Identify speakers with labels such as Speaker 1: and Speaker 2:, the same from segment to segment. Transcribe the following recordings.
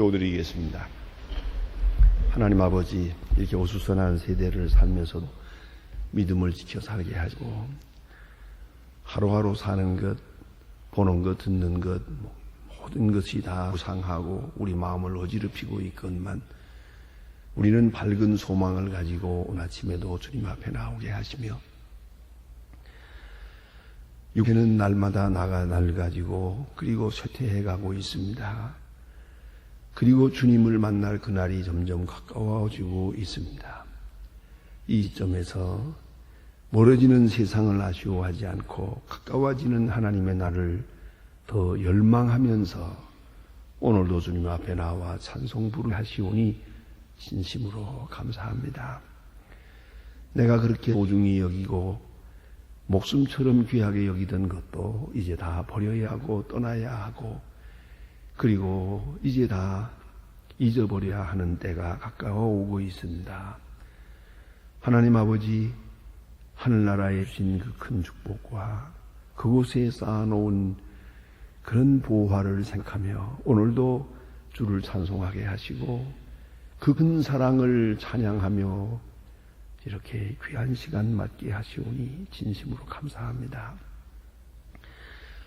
Speaker 1: 기도드리겠습니다. 하나님 아버지, 이렇게 어수선한 세대를 살면서도 믿음을 지켜 살게 하시고 하루하루 사는 것, 보는 것, 듣는 것 모든 것이 다 무상하고 우리 마음을 어지럽히고 있건만 우리는 밝은 소망을 가지고 오늘 아침에도 주님 앞에 나오게 하시며 육체는 날마다 낡아지고 그리고 쇠퇴해가고 있습니다. 그리고 주님을 만날 그날이 점점 가까워지고 있습니다. 이 시점에서 멀어지는 세상을 아쉬워하지 않고 가까워지는 하나님의 날을 더 열망하면서 오늘도 주님 앞에 나와 찬송 부르하시오니 진심으로 감사합니다. 내가 그렇게 소중히 여기고 목숨처럼 귀하게 여기던 것도 이제 다 버려야 하고 떠나야 하고 그리고 이제 다 잊어버려야 하는 때가 가까워 오고 있습니다. 하나님 아버지, 하늘나라에 주신 그 큰 축복과 그곳에 쌓아놓은 그런 보화를 생각하며 오늘도 주를 찬송하게 하시고 그 큰 사랑을 찬양하며 이렇게 귀한 시간 맞게 하시오니 진심으로 감사합니다.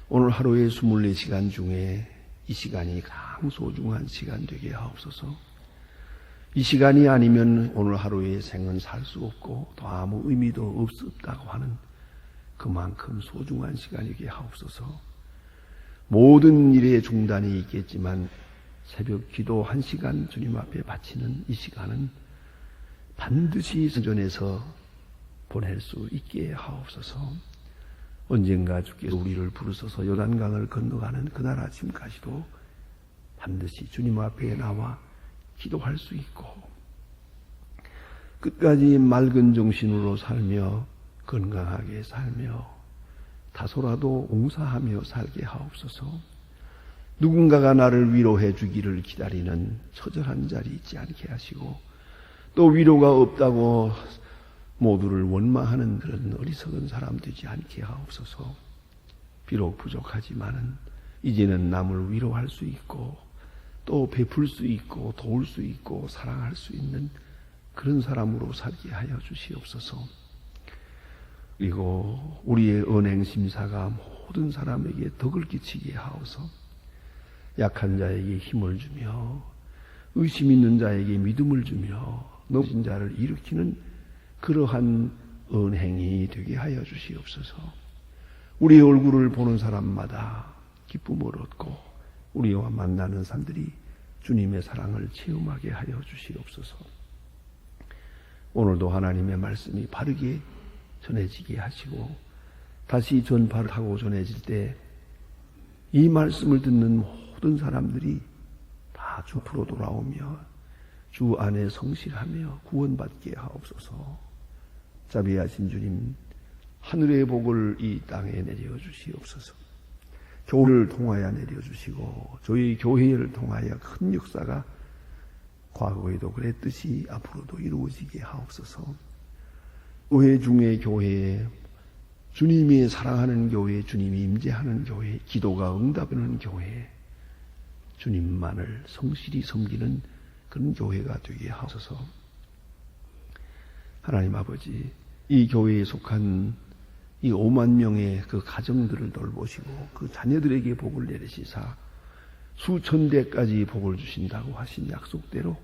Speaker 1: 오늘 하루의 24시간 중에 이 시간이 가장 소중한 시간 되게 하옵소서. 이 시간이 아니면 오늘 하루의 생은 살 수 없고 또 아무 의미도 없다고 하는 그만큼 소중한 시간이게 하옵소서. 모든 일에 중단이 있겠지만 새벽 기도 1시간 주님 앞에 바치는 이 시간은 반드시 선전해서 보낼 수 있게 하옵소서. 언젠가 주께서 우리를 부르셔서 요단강을 건너가는 그날 아침까지도 반드시 주님 앞에 나와 기도할 수 있고 끝까지 맑은 정신으로 살며 건강하게 살며 다소라도 옹사하며 살게 하옵소서. 누군가가 나를 위로해 주기를 기다리는 처절한 자리 있지 않게 하시고 또 위로가 없다고 모두를 원망하는 그런 어리석은 사람 되지 않게 하옵소서. 비록 부족하지만은 이제는 남을 위로할 수 있고 또 베풀 수 있고 도울 수 있고 사랑할 수 있는 그런 사람으로 살게 하여 주시옵소서. 그리고 우리의 은행 심사가 모든 사람에게 덕을 끼치게 하옵소서. 약한 자에게 힘을 주며 의심 있는 자에게 믿음을 주며 넘어진 자를 일으키는 그러한 은행이 되게 하여 주시옵소서. 우리의 얼굴을 보는 사람마다 기쁨을 얻고 우리와 만나는 사람들이 주님의 사랑을 체험하게 하여 주시옵소서. 오늘도 하나님의 말씀이 바르게 전해지게 하시고 다시 전파하고 전해질 때 이 말씀을 듣는 모든 사람들이 다 주 앞으로 돌아오며 주 안에 성실하며 구원받게 하옵소서. 자비하신 주님, 하늘의 복을 이 땅에 내려주시옵소서. 교회를 통하여 내려주시고 저희 교회를 통하여 큰 역사가 과거에도 그랬듯이 앞으로도 이루어지게 하옵소서. 교회 중에 교회에 주님이 사랑하는 교회, 주님이 임재하는 교회, 기도가 응답하는 교회, 주님만을 성실히 섬기는 그런 교회가 되게 하옵소서. 하나님 아버지, 이 교회에 속한 이 5만 명의 그 가정들을 돌보시고 그 자녀들에게 복을 내리시사 수천 대까지 복을 주신다고 하신 약속대로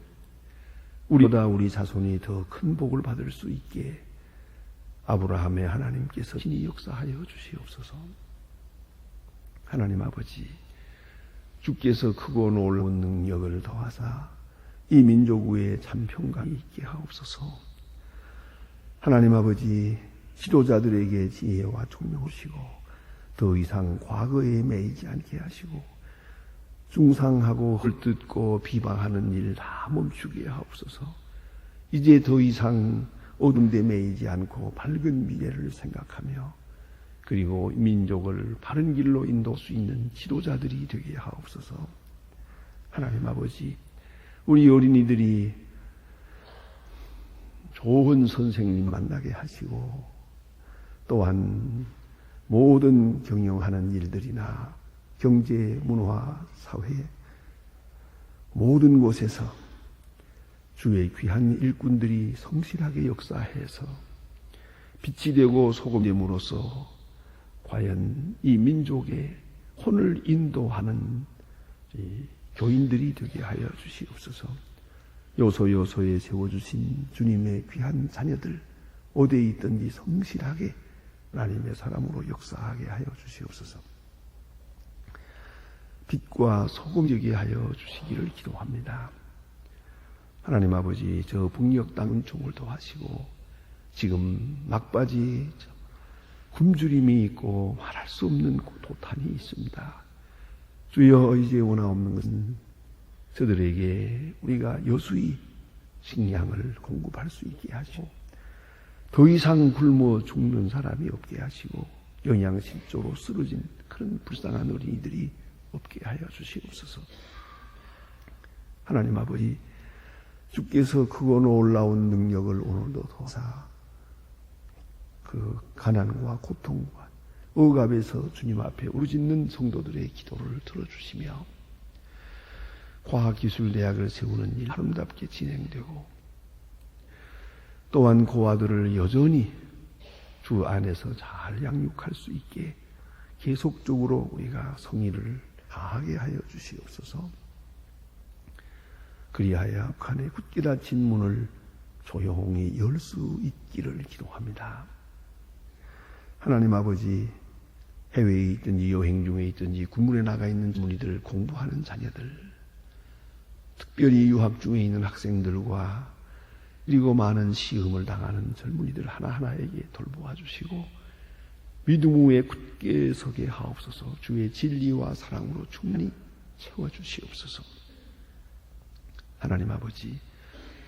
Speaker 1: 우리보다 우리 자손이 더 큰 복을 받을 수 있게 아브라함의 하나님께서 신이 역사하여 주시옵소서. 하나님 아버지, 주께서 크고 놀라운 능력을 더하사 이 민족 위에 참 평강이 있게 하옵소서. 하나님 아버지, 지도자들에게 지혜와 총명을 주시고 더 이상 과거에 매이지 않게 하시고 중상하고 헐뜯고 비방하는 일 다 멈추게 하옵소서. 이제 더 이상 어둠에 매이지 않고 밝은 미래를 생각하며 그리고 민족을 바른 길로 인도할 수 있는 지도자들이 되게 하옵소서. 하나님 아버지, 우리 어린이들이 좋은 선생님 만나게 하시고 또한 모든 경영하는 일들이나 경제, 문화, 사회 모든 곳에서 주의 귀한 일꾼들이 성실하게 역사해서 빛이 되고 소금이 됨으로써 과연 이 민족의 혼을 인도하는 교인들이 되게 하여 주시옵소서. 요소요소에 세워주신 주님의 귀한 자녀들 어디에 있든지 성실하게 하나님의 사람으로 역사하게 하여 주시옵소서. 빛과 소금 되게 하여 주시기를 기도합니다. 하나님 아버지, 저 북녘 땅 은총을 도하시고 지금 막바지 굶주림이 있고 말할 수 없는 도탄이 있습니다. 주여, 이제 원하옵는 것은 저들에게 우리가 여수히 식량을 공급할 수 있게 하시고 더 이상 굶어 죽는 사람이 없게 하시고 영양실조로 쓰러진 그런 불쌍한 어린이들이 없게 하여 주시옵소서. 하나님 아버지, 주께서 크고 놀라운 능력을 오늘도 도사 그 가난과 고통과 억압에서 주님 앞에 울짖는 성도들의 기도를 들어주시며 과학기술대학을 세우는 일 아름답게 진행되고 또한 고아들을 여전히 주 안에서 잘 양육할 수 있게 계속적으로 우리가 성의를 다하게 하여 주시옵소서. 그리하여 북한의 굳게 닫힌 문을 조용히 열 수 있기를 기도합니다. 하나님 아버지, 해외에 있든지 여행 중에 있든지 군문에 나가 있는 문의들, 공부하는 자녀들, 특별히 유학 중에 있는 학생들과 그리고 많은 시험을 당하는 젊은이들 하나하나에게 돌보아 주시고 믿음 위에 굳게 서게 하옵소서. 주의 진리와 사랑으로 충만히 채워주시옵소서. 하나님 아버지,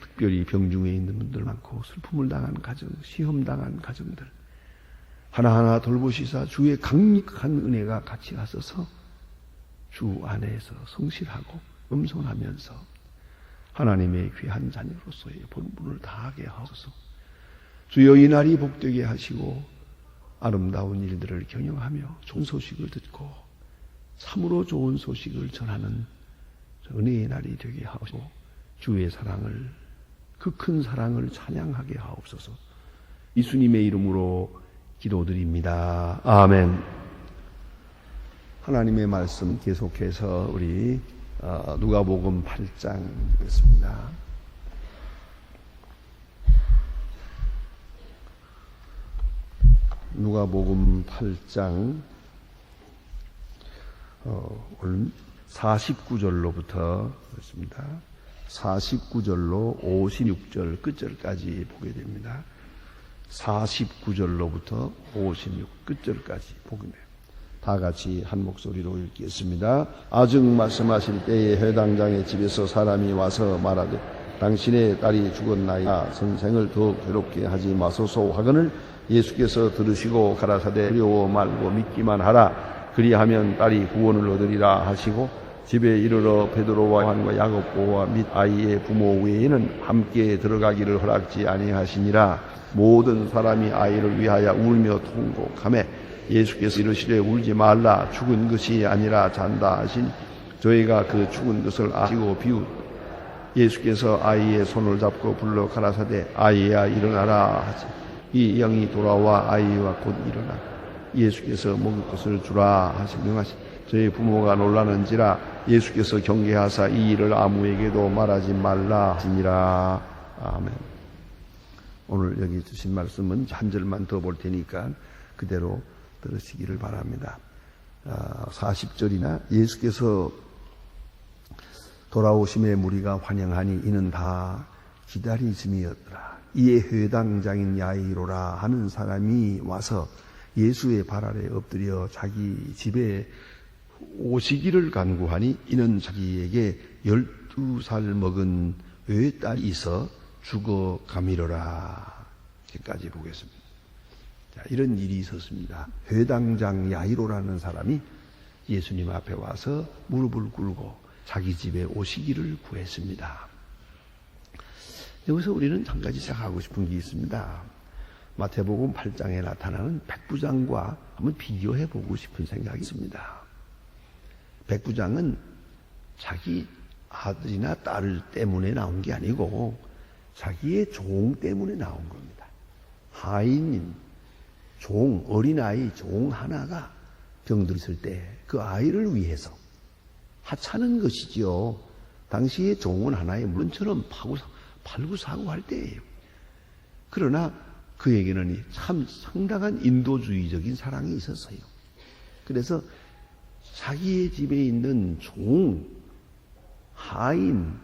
Speaker 1: 특별히 병중에 있는 분들 많고 슬픔을 당한 가정, 시험 당한 가정들 하나하나 돌보시사 주의 강력한 은혜가 같이 하셔서 주 안에서 성실하고 겸손하면서 하나님의 귀한 자녀로서의 본분을 다하게 하소서. 주여, 이 날이 복되게 하시고 아름다운 일들을 경영하며 좋은 소식을 듣고 참으로 좋은 소식을 전하는 은혜의 날이 되게 하시고 주의 사랑을, 그 큰 사랑을 찬양하게 하옵소서. 예수님의 이름으로 기도드립니다. 아멘. 하나님의 말씀 계속해서 우리 누가복음 8장 있습니다. 누가복음 8장 오늘 49절로부터 있습니다. 49절로 56절 끝절까지 보게 됩니다. 49절로부터 56 끝절까지 보게 됩니다. 다 같이 한 목소리로 읽겠습니다. 아직 말씀하실 때에 회당장의 집에서 사람이 와서 말하되 당신의 딸이 죽었나이다. 선생을 더 괴롭게 하지 마소서 하거늘 예수께서 들으시고 가라사대 두려워 말고 믿기만 하라. 그리하면 딸이 구원을 얻으리라 하시고 집에 이르러 베드로와 요한과 야고보와 및 아이의 부모 외에는 함께 들어가기를 허락지 아니하시니라. 모든 사람이 아이를 위하여 울며 통곡하매 예수께서 이르시되 울지 말라. 죽은 것이 아니라 잔다 하시니 저희가 그 죽은 것을 아시고 비웃. 예수께서 아이의 손을 잡고 불러 가라사대 아이야 일어나라 하시. 이 영이 돌아와 아이와 곧 일어나 예수께서 먹을 것을 주라 하시 명하시. 저희 부모가 놀라는지라. 예수께서 경계하사 이 일을 아무에게도 말하지 말라 하시니라. 아멘. 오늘 여기 주신 말씀은 한 절만 더 볼 테니까 그대로 들으시기를 바랍니다. 40절이나 예수께서 돌아오심에 무리가 환영하니 이는 다 기다리심이었더라. 이에 회당장인 야이로라 하는 사람이 와서 예수의 발 아래 엎드려 자기 집에 오시기를 간구하니 이는 자기에게 12살 먹은 외딸이 있어 죽어가미러라. 여기까지 보겠습니다. 자, 이런 일이 있었습니다. 회당장 야이로라는 사람이 예수님 앞에 와서 무릎을 꿇고 자기 집에 오시기를 구했습니다. 여기서 우리는 한 가지 생각하고 싶은 게 있습니다. 마태복음 8장에 나타나는 백부장과 한번 비교해 보고 싶은 생각이 있습니다. 백부장은 자기 아들이나 딸 때문에 나온 게 아니고 자기의 종 때문에 나온 겁니다. 하인인 종, 어린아이 종 하나가 병들었을 때 그 아이를 위해서 하찮은 것이지요. 당시의 종은 하나의 물건처럼 팔고 사고 할 때예요. 그러나 그에게는 참 상당한 인도주의적인 사랑이 있었어요. 그래서 자기의 집에 있는 종, 하인,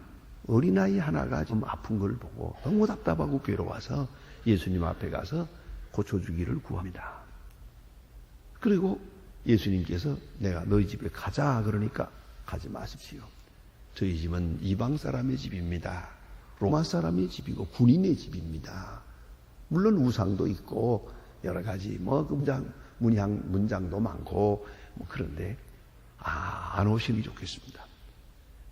Speaker 1: 어린아이 하나가 좀 아픈 걸 보고 너무 답답하고 괴로워서 예수님 앞에 가서 고쳐주기를 구합니다. 그리고 예수님께서 내가 너희 집에 가자 그러니까 가지 마십시오. 저희 집은 이방 사람의 집입니다. 로마 사람의 집이고 군인의 집입니다. 물론 우상도 있고 여러 가지 문장도 많고 그런데 안 오시는 게 좋겠습니다.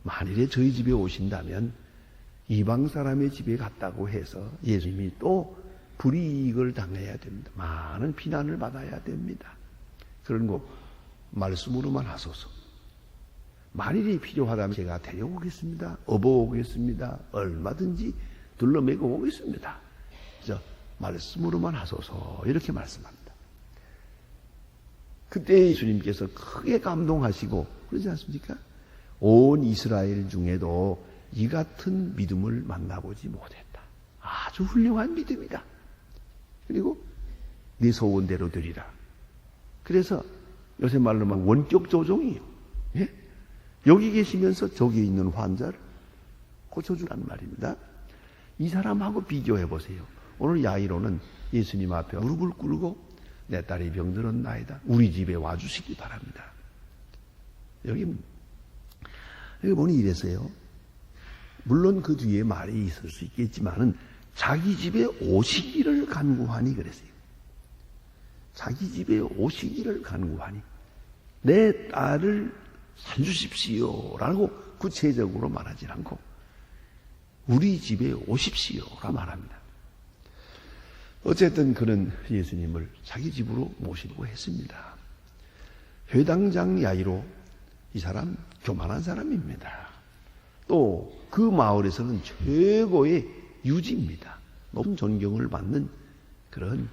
Speaker 1: 만일에 저희 집에 오신다면 이방 사람의 집에 갔다고 해서 예수님이 또 불이익을 당해야 됩니다. 많은 비난을 받아야 됩니다. 그런 거 말씀으로만 하소서. 만일이 필요하다면 제가 데려오겠습니다. 업어오겠습니다. 얼마든지 둘러매고 오겠습니다. 말씀으로만 하소서 이렇게 말씀합니다. 그때 예수님께서 크게 감동하시고 그러지 않습니까? 온 이스라엘 중에도 이 같은 믿음을 만나보지 못했다. 아주 훌륭한 믿음이다. 그리고 네 소원대로 되리라. 그래서 요새 말로 막 원격 조종이에요. 예? 여기 계시면서 저기 있는 환자를 고쳐주란 말입니다. 이 사람하고 비교해 보세요. 오늘 야이로는 예수님 앞에 무릎을 꿇고 내 딸이 병들었나이다. 우리 집에 와주시기 바랍니다. 여기 보니 이랬어요. 물론 그 뒤에 말이 있을 수 있겠지만은 자기 집에 오시기를 간구하니 그랬어요. 자기 집에 오시기를 간구하니 내 딸을 살주십시오라고 구체적으로 말하지 않고 우리 집에 오십시오라 말합니다. 어쨌든 그는 예수님을 자기 집으로 모시고 했습니다. 회당장 야이로 이 사람 교만한 사람입니다. 또 그 마을에서는 최고의 유지입니다. 높은 존경을 받는 그런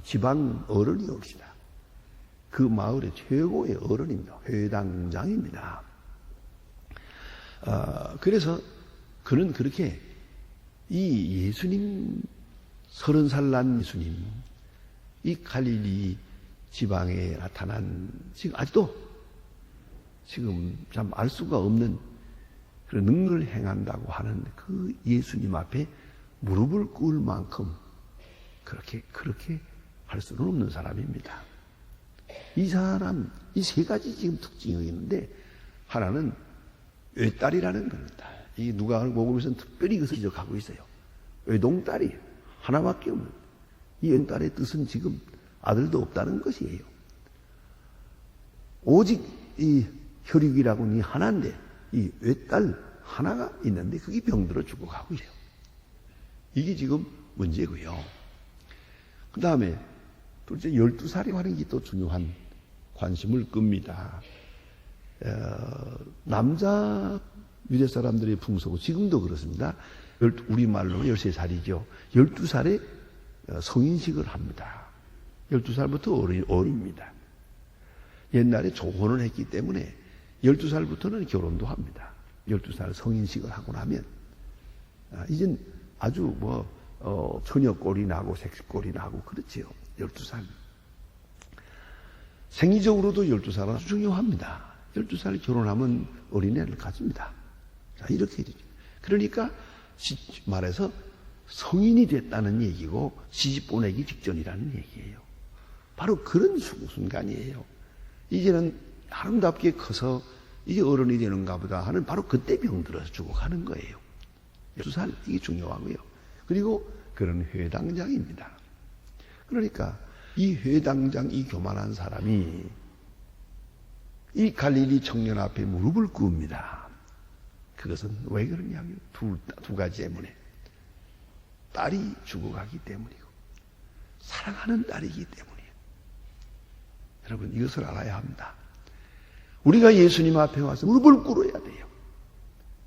Speaker 1: 지방 어른이옵시다. 그 마을의 최고의 어른입니다. 회당장입니다. 그래서 그는 그렇게 이 예수님 30살 난 예수님 이 갈릴리 지방에 나타난 지금 아직도 지금 참 알 수가 없는 그런 능력을 행한다고 하는 그 예수님 앞에 무릎을 꿇을 만큼 그렇게 할 수는 없는 사람입니다. 이 사람 이 세 가지 지금 특징이 있는데 하나는 외딸이라는 겁니다. 이 누가복음에서는 특별히 그것을 지적하고 있어요. 외동딸이 하나밖에 없는 이 외딸의 뜻은 지금 아들도 없다는 것이에요. 오직 이 혈육이라고는 이 하나인데 이 외딸 하나가 있는데 그게 병들어 죽어가고 있어요. 이게 지금 문제고요. 그 다음에 둘째 12살이 하는 게 또 중요한 관심을 끕니다. 남자 유대 사람들의 풍속은 지금도 그렇습니다. 우리말로 13살이죠. 12살에 성인식을 합니다. 12살부터 어립니다. 옛날에 조혼을 했기 때문에 12살부터는 결혼도 합니다. 12살 성인식을 하고 나면 이젠 아주 처녀꼴이 나고 색시꼴이 나고 그렇지요. 12살. 생리적으로도 12살은 아주 중요합니다. 12살 결혼하면 어린애를 가집니다. 자, 이렇게 되죠. 그러니까 말해서 성인이 됐다는 얘기고 시집 보내기 직전이라는 얘기예요. 바로 그런 순간이에요. 이제는 아름답게 커서 이제 어른이 되는가 보다 하는 바로 그때 병들어서 죽어가는 거예요. 12살 이게 중요하고요. 그리고 그런 회당장입니다. 그러니까 이 회당장 이 교만한 사람이 이 갈릴리 청년 앞에 무릎을 꿇습니다. 그것은 왜 그러냐면 두 가지 때문에 딸이 죽어가기 때문이고 사랑하는 딸이기 때문이에요. 여러분 이것을 알아야 합니다. 우리가 예수님 앞에 와서 무릎을 꿇어야 돼요.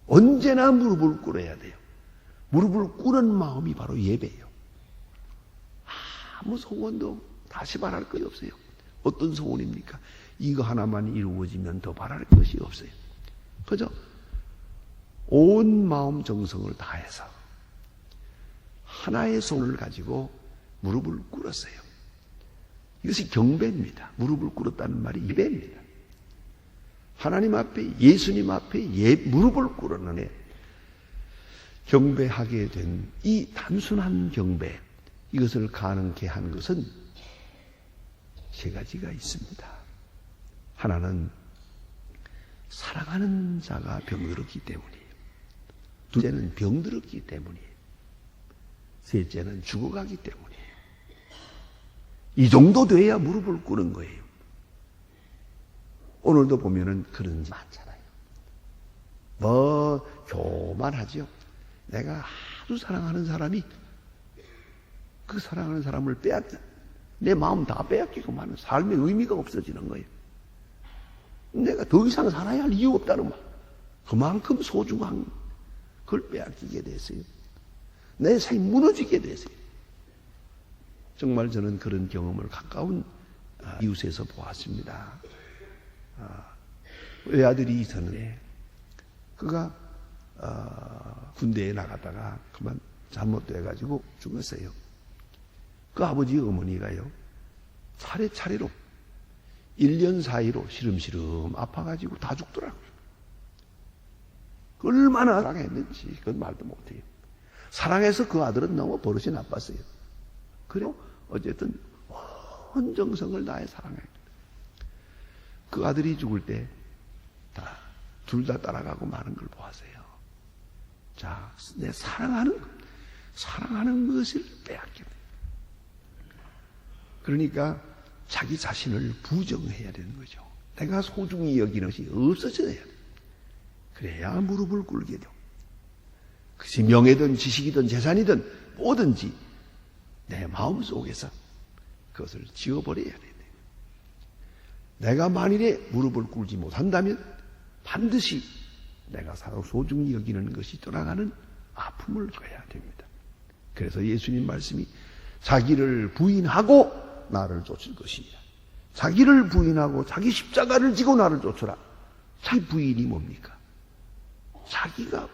Speaker 1: 언제나 무릎을 꿇어야 돼요. 무릎을 꿇은 마음이 바로 예배예요. 아무 소원도 다시 바랄 것이 없어요. 어떤 소원입니까? 이거 하나만 이루어지면 더 바랄 것이 없어요. 그저 온 마음 정성을 다해서 하나의 손을 가지고 무릎을 꿇었어요. 이것이 경배입니다. 무릎을 꿇었다는 말이 예배입니다. 하나님 앞에, 예수님 앞에 무릎을 꿇었는데 경배하게 된 이 단순한 경배, 이것을 가능케 한 것은 세 가지가 있습니다. 하나는 사랑하는 자가 병들었기 때문이에요. 둘째는 병들었기 때문이에요. 셋째는 죽어가기 때문이에요. 이 정도 돼야 무릎을 꿇은 거예요. 오늘도 보면은 그런 지 많잖아요. 교만하죠. 내가 아주 사랑하는 사람이 그 사랑하는 사람을 내 마음 다 빼앗기고 하는 삶의 의미가 없어지는 거예요. 내가 더 이상 살아야 할 이유 없다는 말. 그만큼 소중한 그걸 빼앗기게 됐어요. 내 삶이 무너지게 됐어요. 정말 저는 그런 경험을 가까운 이웃에서 보았습니다. 외아들이 있었는데 그가 군대에 나갔다가 그만 잘못돼가지고 죽었어요. 그 아버지 어머니가요, 차례차례로 1년 사이로 시름시름 아파가지고 다 죽더라고요. 얼마나 사랑했는지 그건 말도 못해요. 사랑해서 그 아들은 너무 버릇이 나빴어요. 그래요. 어쨌든 온 정성을 다해 사랑해요. 그 아들이 죽을 때 둘 다 따라가고 마는 걸 보았어요. 자, 내 사랑하는 것을 빼앗겨. 그러니까 자기 자신을 부정해야 되는 거죠. 내가 소중히 여기는 것이 없어져야 돼. 그래야 무릎을 꿇게 돼요. 그것이 명예든 지식이든 재산이든 뭐든지 내 마음 속에서 그것을 지워버려야 돼요. 내가 만일에 무릎을 꿇지 못한다면 반드시 내가 소중히 여기는 것이 떠나가는 아픔을 줘야 됩니다. 그래서 예수님 말씀이 자기를 부인하고 나를 쫓을 것이니라. 자기를 부인하고 자기 십자가를 지고 나를 쫓으라. 자기 부인이 뭡니까? 자기가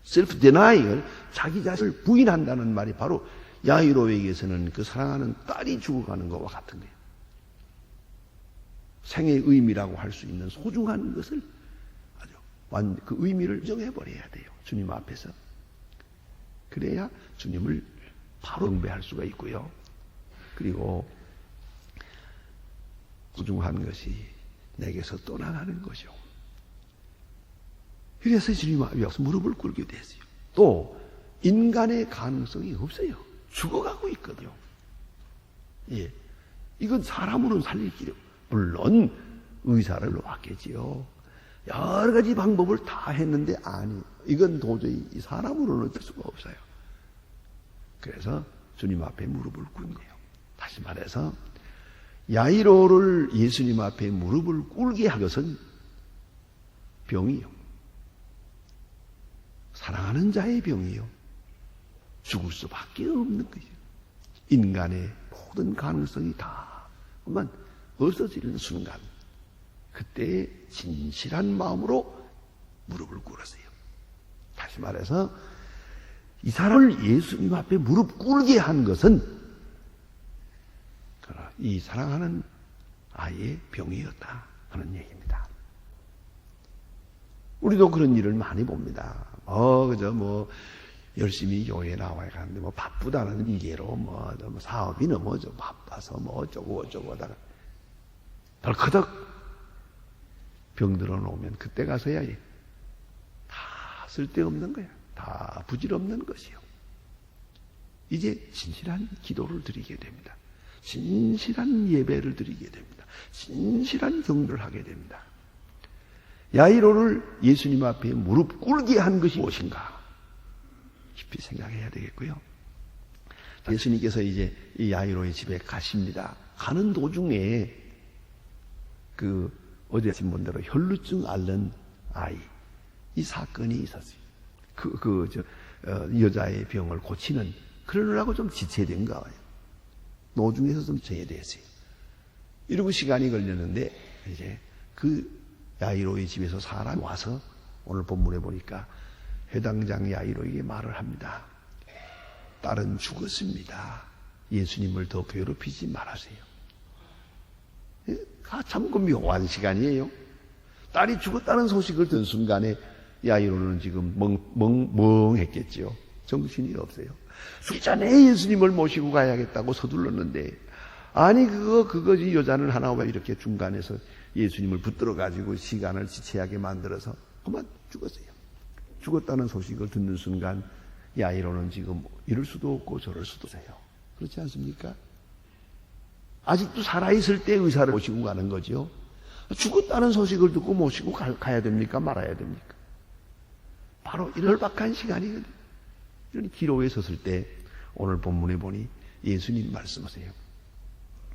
Speaker 1: self denial, 자기 자신을 부인한다는 말이 바로 야이로에게서는 그 사랑하는 딸이 죽어가는 것과 같은 거예요. 생의 의미라고 할 수 있는 소중한 것을 아주 그 의미를 정해버려야 돼요. 주님 앞에서. 그래야 주님을 바로 경배할 수가 있고요. 그리고 소중한 것이 내게서 떠나가는 거죠. 그래서 주님 앞에 와서 무릎을 꿇게 됐어요. 또 인간의 가능성이 없어요. 죽어가고 있거든요. 예, 이건 사람으로는 살릴 길이 없어요. 물론 의사를 왔겠지요. 여러 가지 방법을 다 했는데 이건 도저히 사람으로는 될 수가 없어요. 그래서 주님 앞에 무릎을 꿇네요. 다시 말해서 야이로를 예수님 앞에 무릎을 꿇게 한 것은 병이요. 사랑하는 자의 병이요. 죽을 수밖에 없는 거죠. 인간의 모든 가능성이 다 그만 없어지는 순간, 그때의 진실한 마음으로 무릎을 꿇었어요. 다시 말해서 이 사람을 예수님 앞에 무릎 꿇게 한 것은 이 사랑하는 아이의 병이었다 하는 얘기입니다. 우리도 그런 일을 많이 봅니다. 열심히 교회에 나와야 하는데 바쁘다는 이유로 사업이 너무 바빠서 어쩌고 하다가 덜커덕 병들어 놓으면 그때 가서야 다 쓸데없는 거야. 다 부질없는 것이요. 이제 진실한 기도를 드리게 됩니다. 진실한 예배를 드리게 됩니다. 진실한 경배를 하게 됩니다. 야이로를 예수님 앞에 무릎 꿇게 한 것이 무엇인가 깊이 생각해야 되겠고요. 예수님께서 이제 이 야이로의 집에 가십니다. 가는 도중에 어제 아침 본 대로 혈루증 앓는 아이, 이 사건이 있었어요. 여자의 병을 고치는, 그러느라고 좀 지체된가 봐요. 노중에서 좀 제외됐어요. 이러고 시간이 걸렸는데, 이제 그 야이로의 집에서 사람이 와서 오늘 본문에 보니까 회당장 야이로에게 말을 합니다. 딸은 죽었습니다. 예수님을 더 괴롭히지 말아세요. 참 묘한 시간이에요. 딸이 죽었다는 소식을 듣는 순간에 야이로는 지금 멍했겠지요. 정신이 없어요. 죽기 전에 예수님을 모시고 가야겠다고 서둘렀는데, 아니 그거지. 여자는 하나 왜 이렇게 중간에서 예수님을 붙들어 가지고 시간을 지체하게 만들어서 그만 죽었어요. 죽었다는 소식을 듣는 순간 야이로는 지금 이럴 수도 없고 저럴 수도 없어요. 그렇지 않습니까? 아직도 살아있을 때 의사를 모시고 가는 거죠. 죽었다는 소식을 듣고 모시고 가야 됩니까? 말아야 됩니까? 바로 이 절박한 시간이거든요. 이런 기로에 섰을 때 오늘 본문에 보니 예수님 말씀하세요.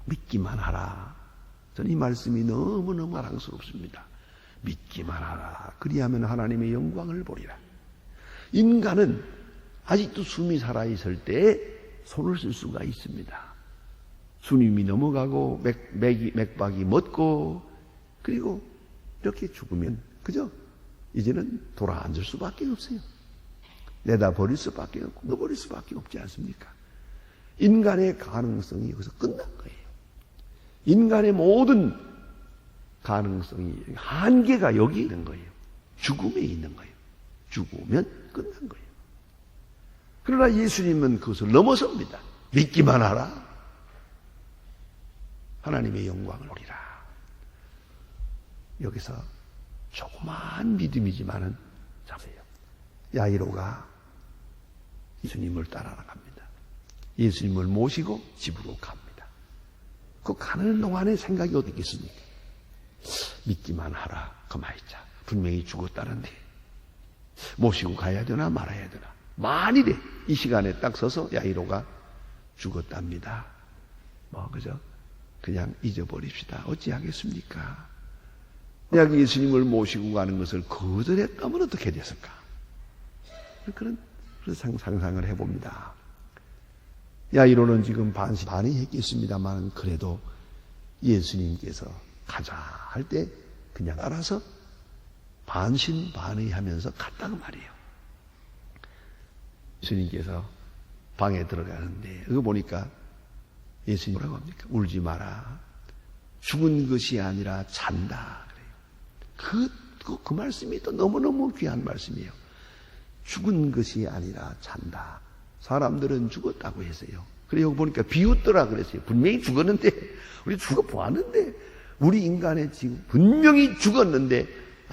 Speaker 1: 믿기만 하라. 저는 이 말씀이 너무너무 사랑스럽습니다. 믿기만 하라. 그리하면 하나님의 영광을 보리라. 인간은 아직도 숨이 살아있을 때 손을 쓸 수가 있습니다. 숨이 넘어가고 맥박이 멎고 그리고 이렇게 죽으면 그죠? 이제는 돌아앉을 수밖에 없어요. 내다버릴 수밖에 없고 넣어버릴 수밖에 없지 않습니까? 인간의 가능성이 여기서 끝난 거예요. 인간의 모든 가능성이 한계가 여기 있는 거예요. 죽음에 있는 거예요. 죽으면 끝난 거예요. 그러나 예수님은 그것을 넘어섭니다. 믿기만 하라. 하나님의 영광을 보리라. 여기서 조그마한 믿음이지만은 잡으세요. 야이로가 예수님을 따라갑니다. 예수님을 모시고 집으로 갑니다. 그 가는 동안에 생각이 어떻게 있습니까? 믿기만 하라. 그만이자. 분명히 죽었다는데 모시고 가야 되나 말아야 되나. 만일에 이 시간에 딱 서서 야이로가 죽었답니다. 그죠? 그냥 잊어버립시다. 어찌하겠습니까? 만약 예수님을 모시고 가는 것을 거절했다면 어떻게 됐을까? 그런 상상을 해봅니다. 야이로는 지금 반이 했겠습니다만 그래도 예수님께서 가자 할 때 그냥 따라서 반신반의하면서 갔다고 말이에요. 예수님께서 방에 들어가는데 그거 보니까 예수님 뭐라고 합니까? 울지 마라. 죽은 것이 아니라 잔다. 그래요. 그 말씀이 또 너무너무 귀한 말씀이에요. 죽은 것이 아니라 잔다. 사람들은 죽었다고 했어요. 그래서 보니까 비웃더라 그랬어요. 분명히 죽었는데, 우리 죽어보았는데, 우리 인간의 지금 분명히 죽었는데,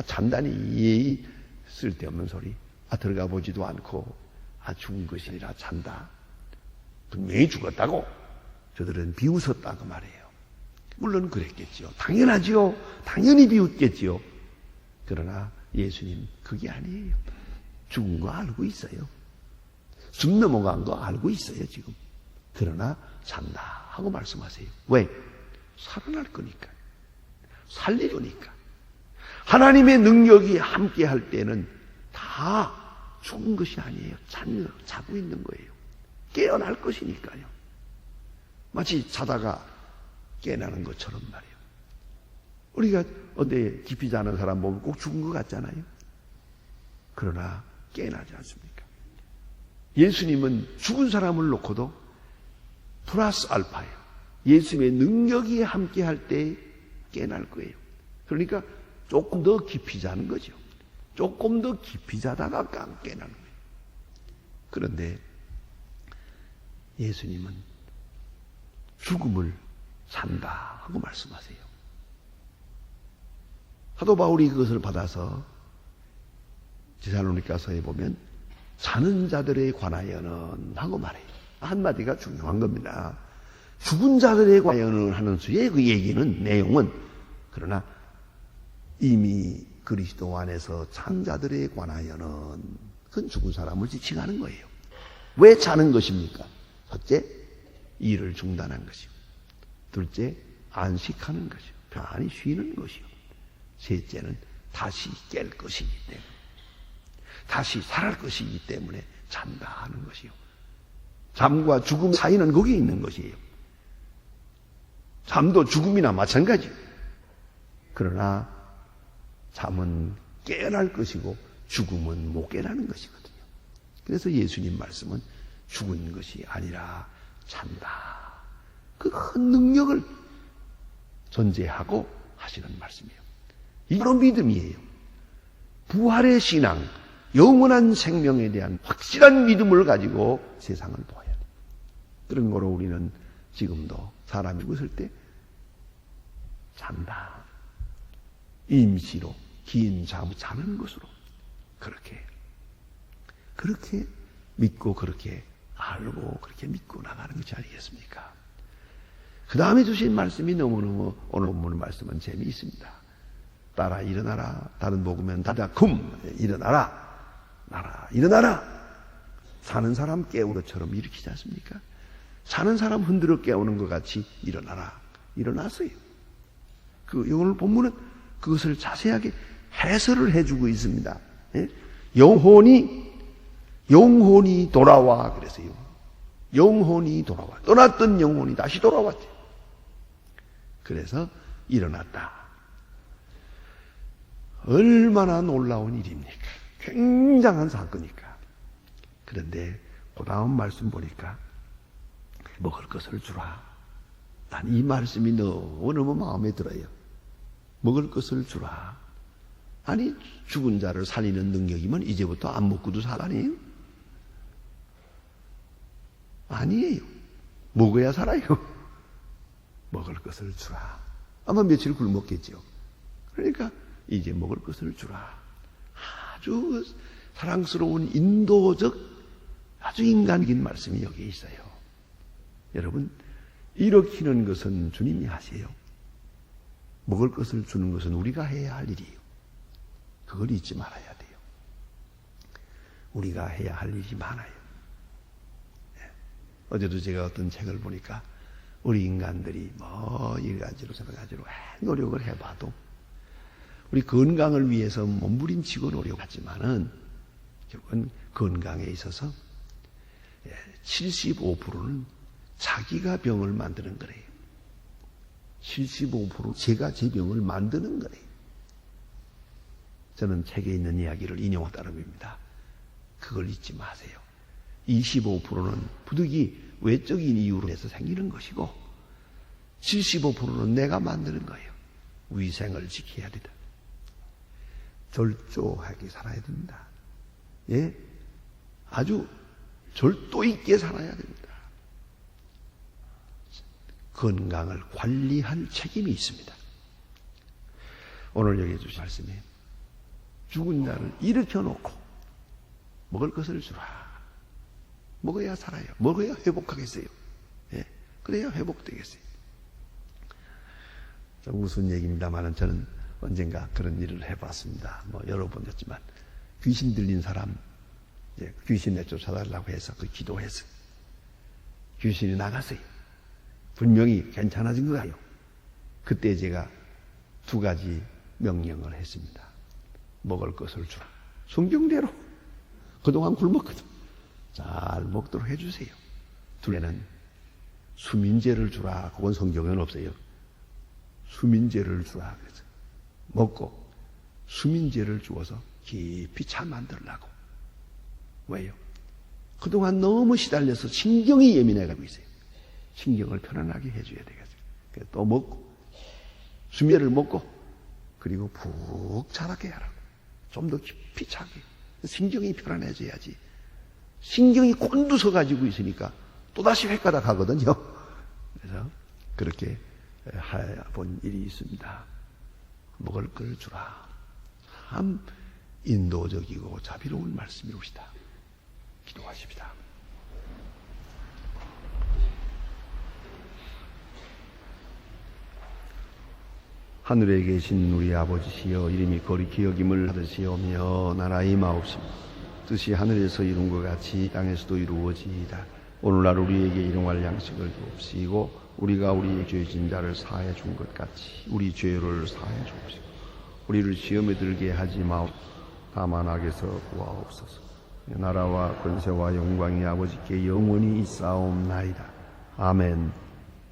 Speaker 1: 잔다니 쓸데없는 소리. 들어가 보지도 않고, 죽은 것이 아니라 잔다. 분명히 죽었다고 저들은 비웃었다고 말해요. 물론 그랬겠죠. 당연하지요. 당연히 비웃겠지요. 그러나 예수님 그게 아니에요. 죽은 거 알고 있어요. 숨 넘어간 거 알고 있어요 지금. 그러나 산다 하고 말씀하세요. 왜? 살아날 거니까. 살릴 거니까. 하나님의 능력이 함께 할 때는 다 죽은 것이 아니에요. 자고 있는 거예요. 깨어날 것이니까요. 마치 자다가 깨어나는 것처럼 말이에요. 우리가 어디 깊이 자는 사람 보면 꼭 죽은 것 같잖아요. 그러나 깨어나지 않습니까? 예수님은 죽은 사람을 놓고도 플러스 알파예요. 예수님의 능력이 함께 할 때 깨어날 거예요. 그러니까 조금 더 깊이 자는 거죠. 조금 더 깊이 자다가 깨어나는 거예요. 그런데 예수님은 죽음을 산다 하고 말씀하세요. 사도 바울이 그것을 받아서 데살로니가서에 보면 사는 자들에 관하여는 하고 말해요. 한마디가 중요한 겁니다. 죽은 자들에 관하여는 하는 수의 그 얘기는 내용은 그러나 이미 그리스도 안에서 산 자들에 관하여는 그건 죽은 사람을 지칭하는 거예요. 왜 자는 것입니까? 첫째, 일을 중단한 것이요. 둘째, 안식하는 것이요. 편안히 쉬는 것이요. 셋째는 다시 깰 것이기 때문에. 다시 살아날 것이기 때문에 잔다 하는 것이요. 잠과 죽음 사이는 거기에 있는 것이에요. 잠도 죽음이나 마찬가지예요. 그러나 잠은 깨어날 것이고 죽음은 못 깨어나는 것이거든요. 그래서 예수님 말씀은 죽은 것이 아니라 잔다. 그 큰 능력을 전제하고 하시는 말씀이에요. 이 바로 믿음이에요. 부활의 신앙, 영원한 생명에 대한 확실한 믿음을 가지고 세상을 보아야 돼요. 그런 거로 우리는 지금도 사람이 웃을 때 잔다. 임시로 긴 잠을 자는 것으로 그렇게 믿고 그렇게 알고 그렇게 믿고 나가는 것이 아니겠습니까? 그 다음에 주신 말씀이 너무너무 오늘 본문 말씀은 재미있습니다. 따라 일어나라. 다른 복음은 다다쿰 일어나라. 나라 일어나라. 사는 사람 깨우는 것처럼 일으키지 않습니까? 사는 사람 흔들어 깨우는 것 같이 일어나라. 일어났어요. 오늘 본문은 그것을 자세하게 해설을 해주고 있습니다. 예? 영혼이 돌아와 그래서요. 영혼이 돌아와. 떠났던 영혼이 다시 돌아왔죠. 그래서 일어났다. 얼마나 놀라운 일입니까? 굉장한 사건이니까. 그런데 그 다음 말씀 보니까 먹을 것을 주라. 난 이 말씀이 너무너무 마음에 들어요. 먹을 것을 주라. 아니 죽은 자를 살리는 능력이면 이제부터 안 먹고도 살아니에요? 아니에요. 먹어야 살아요. 먹을 것을 주라. 아마 며칠 굶었겠죠. 그러니까 이제 먹을 것을 주라. 아주 사랑스러운 인도적 아주 인간적인 말씀이 여기 있어요. 여러분, 일으키는 것은 주님이 하세요. 먹을 것을 주는 것은 우리가 해야 할 일이에요. 그걸 잊지 말아야 돼요. 우리가 해야 할 일이 많아요. 어제도 제가 어떤 책을 보니까 우리 인간들이 이 가지로 저런 가지로 노력을 해봐도 우리 건강을 위해서 몸부림치고 노력하지만은 결국은 건강에 있어서 75%는 자기가 병을 만드는 거래요. 75% 제가 제 병을 만드는 거래요. 저는 책에 있는 이야기를 인용하다는 겁니다. 그걸 잊지 마세요. 25%는 부득이 외적인 이유로 해서 생기는 것이고 75%는 내가 만드는 거예요. 위생을 지켜야 된다. 절조하게 살아야 됩니다. 예? 아주 절도 있게 살아야 됩니다. 건강을 관리할 책임이 있습니다. 오늘 여기 주신 말씀이 죽은 자를 일으켜 놓고 먹을 것을 주라. 먹어야 살아요. 먹어야 회복하겠어요. 예? 그래야 회복되겠어요. 좀 무슨 얘기입니다만 저는 언젠가 그런 일을 해봤습니다. 여러 번 했지만 귀신 들린 사람 귀신 내쫓아달라고 해서 기도했어요. 귀신이 나갔어요. 분명히 괜찮아진 것 같아요. 그때 제가 2가지 명령을 했습니다. 먹을 것을 주라. 성경대로 그동안 굶었거든. 잘 먹도록 해주세요. 둘째는 수민제를 주라. 그건 성경에는 없어요. 수민제를 주라. 그래서 먹고 수민제를 주어서 깊이 차 만들라고. 왜요? 그동안 너무 시달려서 신경이 예민해가지고 있어요. 신경을 편안하게 해줘야 되겠어요. 그래서 또 먹고 수민제를 먹고 그리고 푹 자라게 하라고. 좀 더 깊이 차게. 신경이 편안해져야지. 신경이 곤두서 가지고 있으니까 또다시 횟가닥 하거든요. 그래서 그렇게 본 일이 있습니다. 먹을 걸 주라. 참 인도적이고 자비로운 말씀이옵시다. 기도하십시다. 하늘에 계신 우리 아버지시여, 이름이 거룩히 여김을 받으시오며 나라의 마옵시며 뜻이 하늘에서 이룬 것 같이 땅에서도 이루어지이다. 오늘날 우리에게 일용할 양식을 주옵시고 우리가 우리의 죄 진 자를 사해 준 것 같이 우리 죄를 사해 주옵시고 우리를 시험에 들게 하지 마옵시고 다만 악에서 구하옵소서. 나라와 권세와 영광이 아버지께 영원히 있사옵나이다. 아멘.